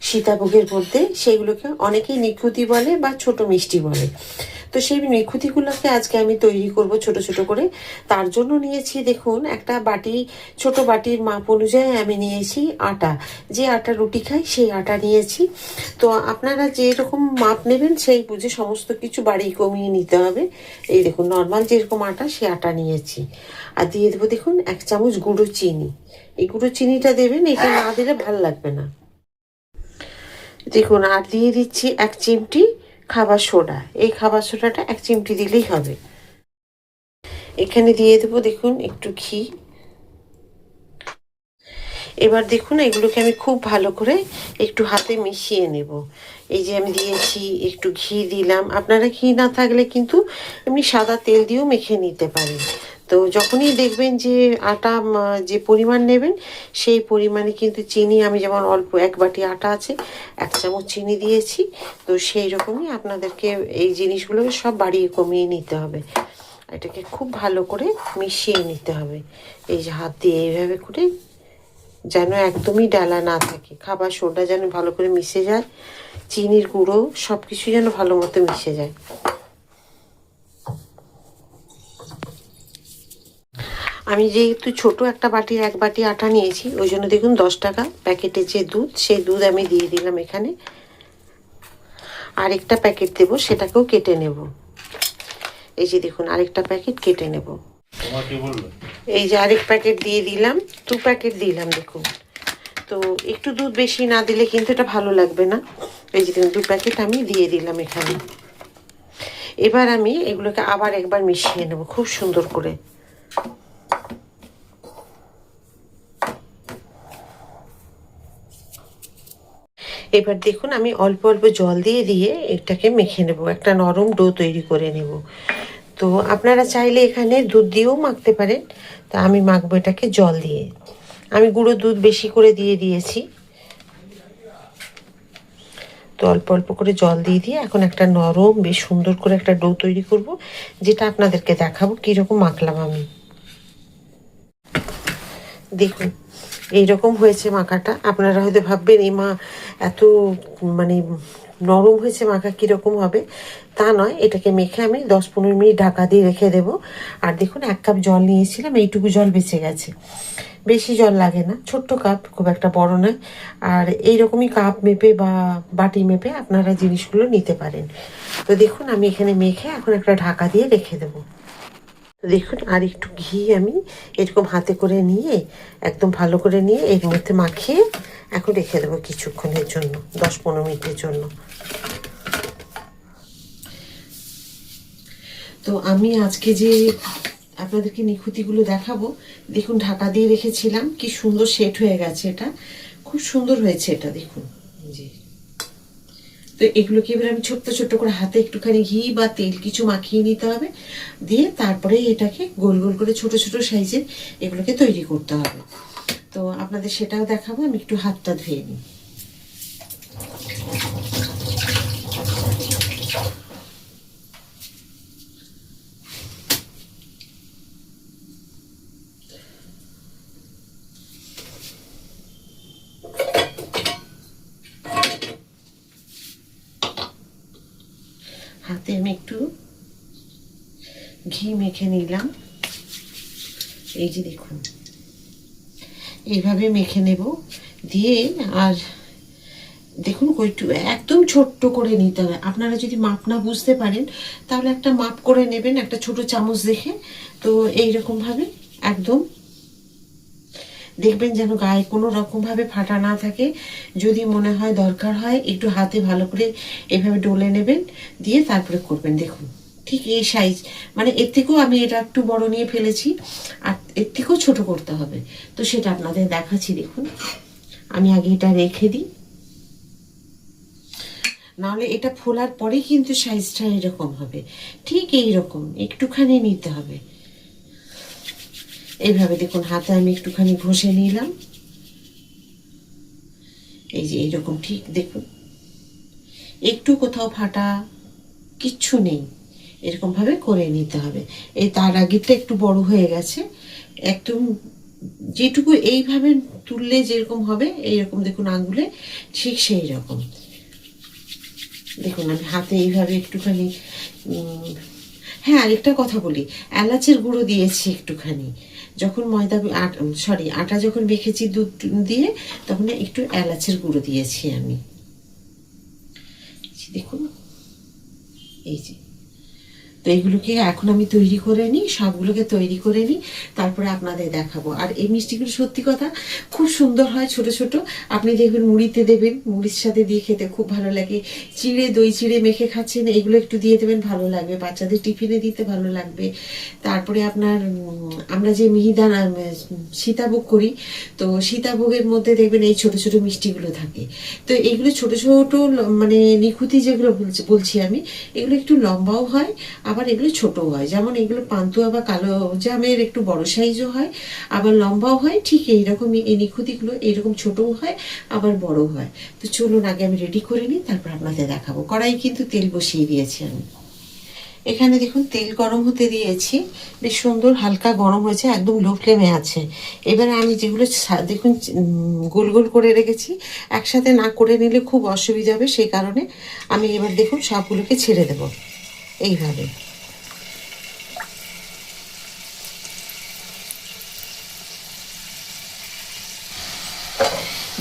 সীতাভোগের মধ্যে, সেইগুলোকে অনেকেই নিখুঁতি বলে বা ছোট মিষ্টি বলে। তো সেই নিখুঁতিগুলোকে আজকে আমি তৈরি করব ছোট ছোট করে। তার জন্য নিয়েছি দেখুন একটা বাটি, ছোট বাটির মাপ অনুযায়ী আমি নিয়েছি আটা। যে আটা রুটি খাই সেই আটা নিয়েছি। তো আপনারা যেরকম মাপ নেবেন সেই বুঝে সমস্ত কিছু বাড়িয়ে কমিয়ে নিতে হবে। এই দেখুন নর্মাল যেরকম আটা সেই আটা নিয়েছি। আর দিয়ে দেবো দেখুন 1 চামচ গুঁড়ো চিনি। এই গুঁড়ো চিনিটা দেবেন, এটা না দিলে ভালো লাগবে না। দেখুন আর দিয়ে দিচ্ছি 1 চিমটি খাবার সোডা। এই খাবার সোডাটা 1 চিমটি দিলেই হবে। এখানে দিয়ে দেবো দেখুন একটু ঘি। এবার দেখুন এগুলোকে আমি খুব ভালো করে একটু হাতে মিশিয়ে নেব। এই যে আমি দিয়েছি, একটু ঘি দিলাম। আপনারা ঘি না থাকলে কিন্তু এমনি সাদা তেল দিয়েও মেখে নিতে পারেন। তো যখনই দেখবেন যে আটা যে পরিমাণ নেবেন সেই পরিমাণে কিন্তু চিনি, আমি যেমন অল্প 1 বাটি আটা আছে 1 চামচ চিনি দিয়েছি। তো সেই রকমই আপনাদেরকে এই জিনিসগুলোকে সব বাড়িয়ে কমিয়ে নিতে হবে। এটাকে খুব ভালো করে মিশিয়ে নিতে হবে। এই যে হাত দিয়ে এইভাবে করে, যেন একদমই ডালা না থাকে। খাবার সোডা যেন ভালো করে মিশে যায়, চিনির গুঁড়ো সব কিছু যেন ভালো মতো মিশে যায়। আমি যেহেতু ছোট একটা বাটির 1 বাটি আটা নিয়েছি, ওই জন্য দেখুন 10 টাকা প্যাকেটের যে দুধ, সেই দুধ আমি দিয়ে দিলাম এখানে। আরেকটা প্যাকেট দেবো, সেটাকেও কেটে নেব। এই যে দেখুন আরেকটা প্যাকেট কেটে নেব। এই যে আরেক প্যাকেট দিয়ে দিলাম, 2 প্যাকেট দিলাম দেখুন। তো একটু দুধ বেশি না দিলে কিন্তু এটা ভালো লাগবে না। এই যে 2 প্যাকেট আমি দিয়ে দিলাম এখানে। এবার আমি এগুলোকে আবার একবার মিশিয়ে নেব খুব সুন্দর করে। এবার দেখুন আমি অল্প অল্প জল দিয়ে দিয়ে এটাকে মেখে নেব, একটা নরম ডো তৈরি করে নেব। তো আপনারা চাইলে এখানে দুধ দিয়েও মাখতে পারেন। তা আমি মাখবো এটাকে জল দিয়ে। আমি গুঁড়ো দুধ বেশি করে দিয়ে দিয়েছি। তো অল্প অল্প করে জল দিয়ে দিয়ে এখন একটা নরম বেশ সুন্দর করে একটা ডো তৈরি করব, যেটা আপনাদেরকে দেখাবো কীরকম মাখলাম আমি। দেখুন এইরকম হয়েছে মাখাটা। আপনারা হয়তো ভাববেন এই মা এত মানে নরম হয়েছে, মাখা কীরকম হবে। তা নয়, এটাকে মেখে আমি 10-15 মিনিট ঢাকা দিয়ে রেখে দেবো। আর দেখুন 1 কাপ জল নিয়েছিলাম, এইটুকু জল বেঁচে গেছে। বেশি জল লাগে না, ছোট্ট কাপ, খুব একটা বড় নয়। আর এইরকমই কাপ মেপে বা বাটি মেপে আপনারা জিনিসগুলো নিতে পারেন। তো দেখুন আমি এখানে মেখে এখন একটা ঢাকা দিয়ে রেখে দেবো। দেখুন আর একটু ঘি আমি এরকম হাতে করে নিয়ে একদম ভালো করে নিয়ে এর মধ্যে মাখিয়ে এখন রেখে দেবো কিছুক্ষণের জন্য, 10-15 মিনিটের জন্য। তো আমি আজকে যে আপনাদেরকে নিখুঁতিগুলো দেখাবো, দেখুন ঢাকা দিয়ে রেখেছিলাম, কি সুন্দর সেট হয়ে গেছে। এটা খুব সুন্দর হয়েছে এটা দেখুন। জি, তো এগুলোকে এবার আমি ছোট্ট ছোট্ট করে হাতে একটুখানি ঘি বা তেল কিছু মাখিয়ে নিতে হবে। দিয়ে তারপরে এটাকে গোল গোল করে ছোট ছোট সাইজের এগুলোকে তৈরি করতে হবে। তো আপনাদের সেটাও দেখাবো। আমি একটু হাতটা ধুয়ে নিই। হাতে আমি একটু ঘি মেখে নিলাম। এই যে দেখুন এইভাবে মেখে নেব। দিয়ে আর দেখুন একটু একদম ছোট্ট করে নিতে হবে। আপনারা যদি মাপ না বুঝতে পারেন তাহলে একটা মাপ করে নেবেন, একটা ছোট চামচ দেখে। তো এইরকমভাবে একদম দেখবেন যেন গায়ে কোনো রকমভাবে ফাটা না থাকে। যদি মনে হয় দরকার হয় একটু হাতে ভালো করে এভাবে ডলে নেবেন, দিয়ে তারপরে করবেন। দেখুন ঠিক এই সাইজ, মানে এর থেকেও আমি এটা একটু বড় নিয়ে ফেলেছি, আর এর থেকেও ছোট করতে হবে। তো সেটা আপনাদের দেখাচ্ছি। দেখুন আমি আগে এটা রেখে দিই, নাহলে এটা ফোলার পরে কিন্তু সাইজটা এরকম হবে। ঠিক এইরকম একটুখানি নিতে হবে। এইভাবে দেখুন হাতে আমি একটুখানি ঘষে নিলাম। এই যে এইরকম ঠিক দেখুন, একটু কোথাও ফাটা কিচ্ছু নেই, এরকমভাবে করে নিতে হবে। এই তার আগেরটা একটু বড় হয়ে গেছে, একদম যেটুকু এইভাবে তুললে যেরকম হবে এইরকম দেখুন আঙ্গুলে, ঠিক সেই রকম। দেখুন আমি হাতে এইভাবে একটুখানি হ্যাঁ আরেকটা কথা বলি, এলাচের গুঁড়ো দিয়েছি একটুখানি, যখন ময়দা আটা যখন মেখেছি দুধ দিয়ে, তখন একটু এলাচের গুঁড়ো দিয়েছি আমি। দেখুন এই যে, তো এইগুলোকে এখন আমি তৈরি করে নিই, সবগুলোকে তৈরি করে নিই, তারপরে আপনাদের দেখাবো। আর এই মিষ্টিগুলো সত্যি কথা খুব সুন্দর হয়, ছোট ছোট। আপনি দেখবেন মুড়িতে দেবেন, মুড়ির সাথে দিয়ে খেতে খুব ভালো লাগে। চিড়ে, দই চিড়ে মেখে খাচ্ছেন, এগুলো একটু দিয়ে দেবেন, ভালো লাগবে। বাচ্চাদের টিফিনে দিতে ভালো লাগবে। তারপরে আপনার আমরা যে মিহিদানা সীতাভোগ করি, তো সীতাভোগের মধ্যে দেখবেন এই ছোট ছোট মিষ্টিগুলো থাকে। তো এইগুলো ছোট ছোট মানে নিখুঁতি যেগুলো বলছি আমি, এগুলো একটু লম্বাও হয়, আবার এগুলো ছোটও হয়। যেমন এগুলো পান্তুয়া বা কালো জামের একটু বড় সাইজও হয়, আবার লম্বাও হয়। ঠিক এইরকমই এই নিখুঁতিগুলো এইরকম ছোটও হয়, আবার বড় হয়। তো চলুন আগে আমি রেডি করে নিই, তারপর আপনাদের দেখাবো। কড়াই কিন্তু তেল বসিয়ে দিয়েছি আমি। এখানে দেখুন তেল গরম হতে দিয়েছি, বেশ সুন্দর হালকা গরম হয়েছে, একদম লো ফ্লেমে আছে। এবারে আমি যেগুলো দেখুন গোল গোল করে রেখেছি, একসাথে না করে নিলে খুব অসুবিধা হবে, সেই কারণে আমি এবার দেখুন সবগুলোকে ছেড়ে দেব এইভাবে।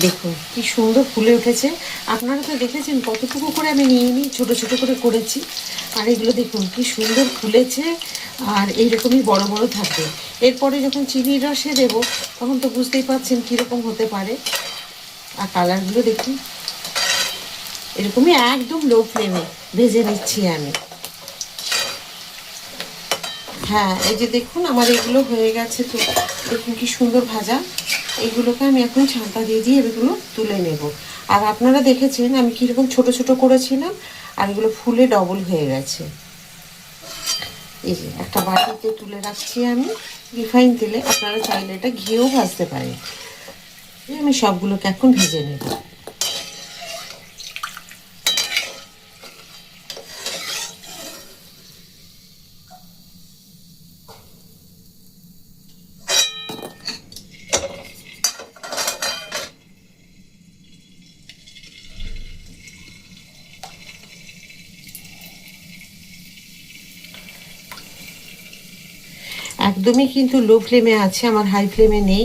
দেখুন কি সুন্দর ফুলে উঠেছে। আপনারা তো দেখেছেন কতটুকু করে আমি নিয়ে নিই, ছোটো ছোটো করে করেছি। আর এগুলো দেখুন কি সুন্দর ফুলেছে, আর এইরকমই বড় বড় থাকে। এরপরে যখন চিনির রসে দেবো, তখন তো বুঝতেই পারছেন কীরকম হতে পারে। আর কালারগুলো দেখুন, এরকমই একদম লো ফ্লেমে ভেজে নিচ্ছি আমি। হ্যাঁ এই যে দেখুন আমার এগুলো হয়ে গেছে। তো দেখুন কি সুন্দর ভাজা। এইগুলোকে আমি এখন ছাঁকা দিয়ে দিয়ে এগুলো তুলে নেব। আর আপনারা দেখেছেন আমি কীরকম ছোট ছোট করেছিলাম, আর এগুলো ফুলে ডবল হয়ে গেছে। এই যে একটা বাটিতে তুলে রাখছি আমি রিফাইন তেলে, আপনারা চাইলে এটা ঘিয়েও ভাজতে পারেন। আমি সবগুলোকে এখন ভেজে নেব। একদমই কিন্তু লো ফ্লেমে আছে, আমার হাই ফ্লেমে নেই,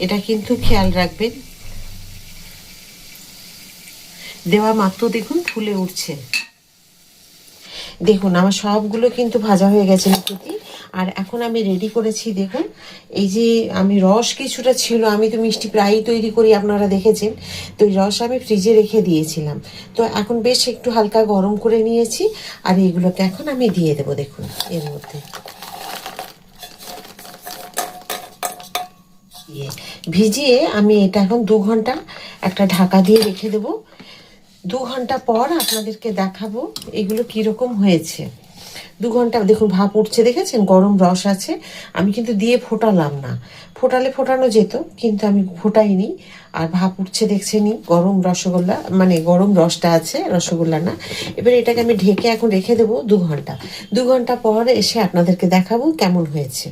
এটা কিন্তু খেয়াল রাখবেন। দেওয়া মাত্র দেখুন ফুলে উঠছে। দেখুন আমার সবগুলো কিন্তু ভাজা হয়ে গেছে নিকুতি। আর এখন আমি রেডি করেছি দেখুন, এই যে আমি রস কিছুটা ছিল, আমি তো মিষ্টি প্রায়ই তৈরি করি আপনারা দেখেছেন, তো এই রস আমি ফ্রিজে রেখে দিয়েছিলাম। তো এখন বেশ একটু হালকা গরম করে নিয়েছি, আর এইগুলোকে এখন আমি দিয়ে দেবো দেখুন এর মধ্যে। ভিজিয়ে আমি এটা এখন 2 ঘন্টা একটা ঢাকা দিয়ে রেখে দেবো। 2 ঘন্টা পর আপনাদেরকে দেখাবো এগুলো কীরকম হয়েছে। 2 ঘন্টা দেখুন ভাপ উঠছে, দেখেছেন গরম রস আছে। আমি কিন্তু দিয়ে ফোটালাম না, ফোটালে ফোটানো যেত, কিন্তু আমি ফোটাইনি। আর ভাপ উঠছে দেখছেনই, গরম রসগোল্লা মানে গরম রসটা আছে, রসগোল্লা না। এবার এটাকে আমি ঢেকে এখন রেখে দেবো 2 ঘন্টা। 2 ঘন্টা পর এসে আপনাদেরকে দেখাবো কেমন হয়েছে।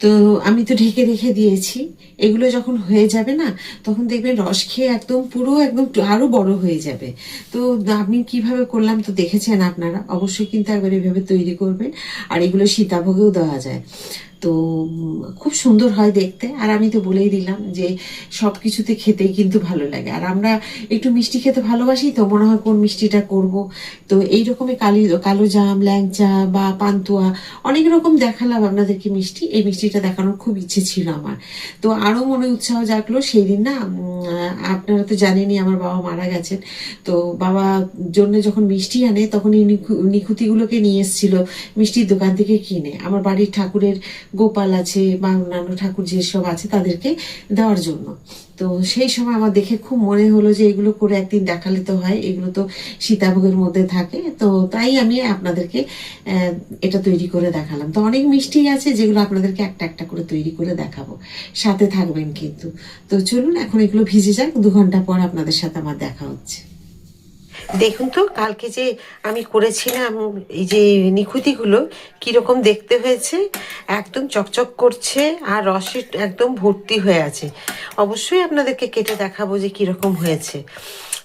তো আমি তো ঢেকে রেখে দিয়েছি। এগুলো যখন হয়ে যাবে না, তখন দেখবেন রস খেয়ে একদম পুরো একদম আরো বড় হয়ে যাবে। তো আমি কিভাবে করলাম তো দেখেছেন আপনারা, অবশ্যই কিন্তু একবার এভাবে তৈরি করবেন। আর এগুলো সীতাভোগেও দেওয়া যায়, তো খুব সুন্দর হয় দেখতে। আর আমি তো বলেই দিলাম যে সব কিছুতে খেতেই কিন্তু ভালো লাগে। আর আমরা একটু মিষ্টি খেতে ভালোবাসি, তো মনে হয় কোন মিষ্টিটা করব। তো এইরকমই কালো জাম, ল্যাংচা বা পান্তুয়া, অনেক রকম দেখালাম আপনাদেরকে মিষ্টি। এই মিষ্টিটা দেখানোর খুব ইচ্ছে ছিল আমার। তো আরও মনে উৎসাহ জাগলো সেই দিন না। আপনারা তো জানেনই আমার বাবা মারা গেছেন, তো বাবার জন্য যখন মিষ্টি আনে, তখন এই নিখুতিগুলোকে নিয়ে এসেছিল মিষ্টির দোকান থেকে কিনে। আমার বাড়ির ঠাকুরের গোপাল আছে বা অন্যান্য ঠাকুর যেসব আছে তাদেরকে দেওয়ার জন্য। তো সেই সময় আমার দেখে খুব মনে হলো যে এগুলো করে একদিন দেখালে তো হয়, এগুলো তো সীতাভোগের মধ্যে থাকে। তো তাই আমি আপনাদেরকে এটা তৈরি করে দেখালাম। তো অনেক মিষ্টি আছে যেগুলো আপনাদেরকে একটা একটা করে তৈরি করে দেখাবো, সাথে থাকবেন কিন্তু। তো চলুন এখন এগুলো ভিজে যাক, 2 ঘন্টা পর আপনাদের সাথে আমার দেখা হচ্ছে। দেখুন তো কালকে যে আমি করেছিলাম এই যে নিখুঁতিগুলো কীরকম দেখতে হয়েছে, একদম চকচক করছে আর রসে একদম ভর্তি হয়ে আছে। অবশ্যই আপনাদেরকে কেটে দেখাবো যে কীরকম হয়েছে।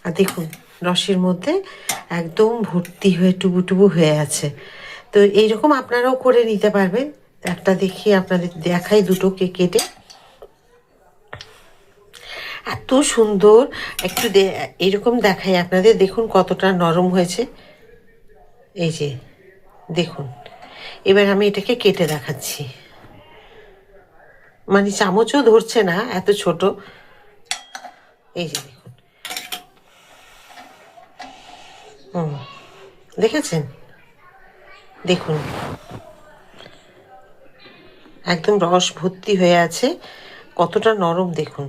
আর দেখুন রসের মধ্যে একদম ভর্তি হয়ে টুবু হয়ে আছে। তো এইরকম আপনারাও করে নিতে পারবেন। একটা দেখিয়ে আপনাদের দেখাই দুটোকে কেটে। এত সুন্দর একটু এরকম দেখাই আপনাদের, দেখুন কতটা নরম হয়েছে। এই যে দেখুন, এবার আমি এটাকে কেটে দেখাচ্ছি। মানে চামচও ধরছে না, এত ছোট। এই যে দেখুন, দেখেছেন? দেখুন একদম রস ভর্তি হয়ে আছে, কতটা নরম দেখুন।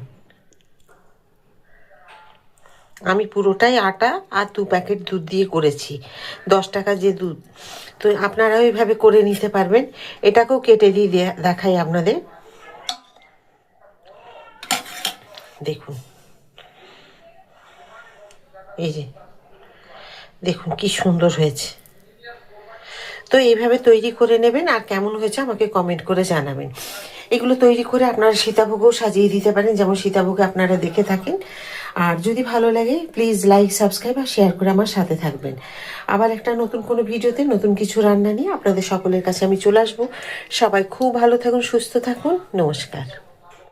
আমি পুরোটাই আটা আর 2 প্যাকেট দুধ দিয়ে করেছি, 10 টাকা যে দুধ। তো আপনারাও এইভাবে করে নিতে পারবেন। এটাকেও কেটে দিয়ে দেখাই আপনাদের। দেখুন এই যে দেখুন কি সুন্দর হয়েছে। তো এইভাবে তৈরি করে নেবেন, আর কেমন হয়েছে আমাকে কমেন্ট করে জানাবেন। এগুলো তৈরি করে আপনারা সীতাভোগও সাজিয়ে দিতে পারেন, যেমন সীতাভোগে আপনারা দেখে থাকেন। আর যদি ভালো লাগে প্লিজ লাইক, সাবস্ক্রাইব আর শেয়ার করে আমার সাথে থাকবেন। আবার একটা নতুন কোনো ভিডিওতে নতুন কিছু রান্না নিয়ে আপনাদের সকলের কাছে আমি চলে আসবো। সবাই খুব ভালো থাকুন, সুস্থ থাকুন। নমস্কার।